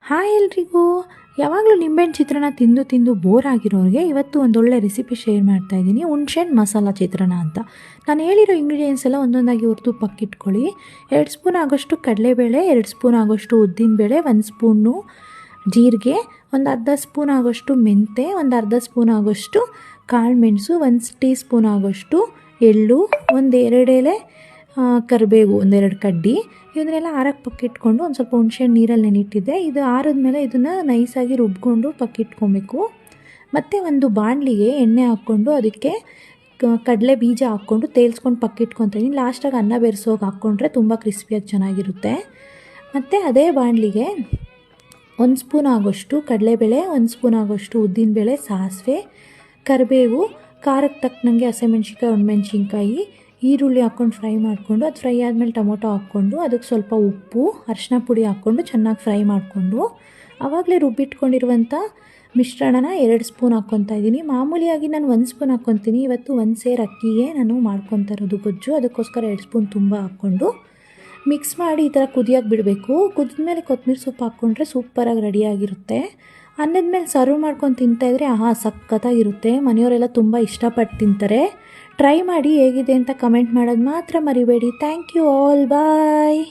Hi ಎಲ್ರಿಗೂ. ಯಾವಾಗಲೂ ನಿಂಬೆಹಣ್ಣು ಚಿತ್ರಾನ್ನ ತಿಂದು ತಿಂದು ಬೋರ್ ಆಗಿರೋರಿಗೆ ಇವತ್ತು ಒಂದೊಳ್ಳೆ ರೆಸಿಪಿ ಶೇರ್ ಮಾಡ್ತಾಯಿದ್ದೀನಿ. ಹುಣ್ಸೆಹಣ್ಣು ಮಸಾಲ ಚಿತ್ರಾನ್ನ ಅಂತ. ನಾನು ಹೇಳಿರೋ ಇಂಗ್ರೀಡಿಯೆಂಟ್ಸ್ ಎಲ್ಲ ಒಂದೊಂದಾಗಿ ಹುರಿದು ಪಕ್ಕಿಟ್ಕೊಳ್ಳಿ. 2 ಸ್ಪೂನ್ ಆಗೋಷ್ಟು ಕಡಲೆಬೇಳೆ, 2 ಸ್ಪೂನ್ ಆಗೋಷ್ಟು ಉದ್ದಿನಬೇಳೆ, 1 ಸ್ಪೂನು ಜೀರಿಗೆ, ಒಂದು ಅರ್ಧ ಸ್ಪೂನ್ ಆಗೋಷ್ಟು ಮೆಂತೆ, ಒಂದು ಅರ್ಧ ಸ್ಪೂನ್ ಆಗೋಷ್ಟು ಕಾಳು ಮೆಣಸು, 1 ಟೀ ಸ್ಪೂನ್ ಆಗೋಷ್ಟು ಎಳ್ಳು, ಒಂದು 2 ಎಲೆ ಕರಿಬೇವು, 1-2 ಕಡ್ಡಿ. ಇದನ್ನೆಲ್ಲ ಆರಕ್ಕೆ ಪಕ್ಕಿಟ್ಕೊಂಡು ಒಂದು ಸ್ವಲ್ಪ ಹುಣಸೆಹಣ್ಣು ನೀರಲ್ಲಿ ನೆನಿಟ್ಟಿದ್ದೆ. ಇದು ಆರಿದ್ಮೇಲೆ ಇದನ್ನು ನೈಸಾಗಿ ರುಬ್ಕೊಂಡು ಪಕ್ಕಿಟ್ಕೊಬೇಕು. ಮತ್ತು ಒಂದು ಬಾಣಲಿಗೆ ಎಣ್ಣೆ ಹಾಕ್ಕೊಂಡು ಅದಕ್ಕೆ ಕಡಲೆ ಬೀಜ ಹಾಕ್ಕೊಂಡು ತೇಲ್ಸ್ಕೊಂಡು ಪಕ್ಕಿಟ್ಕೊತೀನಿ. ಲಾಸ್ಟಾಗಿ ಅನ್ನ ಬೆರೆಸೋಗಿ ಹಾಕ್ಕೊಂಡ್ರೆ ತುಂಬ ಕ್ರಿಸ್ಪಿಯಾಗಿ ಚೆನ್ನಾಗಿರುತ್ತೆ. ಮತ್ತು ಅದೇ ಬಾಣಲಿಗೆ 1 ಸ್ಪೂನ್ ಆಗೋಷ್ಟು ಕಡಲೆಬೇಳೆ, 1 ಸ್ಪೂನ್ ಆಗೋಷ್ಟು ಉದ್ದಿನಬೇಳೆ, ಸಾಸಿವೆ, ಕರಿಬೇವು, ಖಾರಕ್ಕೆ ತಕ್ಕನಂಗೆ ಹಸಿಮೆಣ್ಸಿನ್ಕಾಯಿ, ಒಣಮೆಣ್ಸಿನ್ಕಾಯಿ, ಈರುಳ್ಳಿ ಹಾಕ್ಕೊಂಡು ಫ್ರೈ ಮಾಡಿಕೊಂಡು ಅದು ಫ್ರೈ ಆದಮೇಲೆ ಟೊಮೊಟೊ ಹಾಕ್ಕೊಂಡು ಅದಕ್ಕೆ ಸ್ವಲ್ಪ ಉಪ್ಪು, ಅರಿಶಿನ ಪುಡಿ ಹಾಕ್ಕೊಂಡು ಚೆನ್ನಾಗಿ ಫ್ರೈ ಮಾಡಿಕೊಂಡು ಆವಾಗಲೇ ರುಬ್ಬಿಟ್ಕೊಂಡಿರುವಂಥ ಮಿಶ್ರಣನ 2 ಸ್ಪೂನ್ ಹಾಕ್ಕೊತಾ ಇದ್ದೀನಿ. ಮಾಮೂಲಿಯಾಗಿ ನಾನು 1 ಸ್ಪೂನ್ ಹಾಕ್ಕೊತೀನಿ. ಇವತ್ತು 1 ಸೇರು ಅಕ್ಕಿಗೆ ನಾನು ಮಾಡ್ಕೊತಾ ಇರೋದು ಗೊಜ್ಜು, ಅದಕ್ಕೋಸ್ಕರ 2 ಸ್ಪೂನ್ ತುಂಬ ಹಾಕ್ಕೊಂಡು ಮಿಕ್ಸ್ ಮಾಡಿ ಈ ಥರ ಕುದಿಯೋಕ್ಕೆ ಬಿಡಬೇಕು. ಕುದಿದ್ಮೇಲೆ ಕೊತ್ತಂಬರಿ ಸೊಪ್ಪು ಹಾಕ್ಕೊಂಡ್ರೆ ಸೂಪರಾಗಿ ರೆಡಿಯಾಗಿರುತ್ತೆ. ಅನ್ನದ ಮೇಲೆ ಸರ್ವ್ ಮಾಡ್ಕೊಂಡು ತಿಂತಾಯಿದ್ರೆ ಸಖತ್ತಾಗಿರುತ್ತೆ. ಮನೆಯವರೆಲ್ಲ ತುಂಬ ಇಷ್ಟಪಟ್ಟು ತಿಂತಾರೆ. ಟ್ರೈ ಮಾಡಿ ಹೇಗಿದೆ ಅಂತ ಕಮೆಂಟ್ ಮಾಡೋದು ಮಾತ್ರ ಮರಿಬೇಡಿ. Thank you all, bye.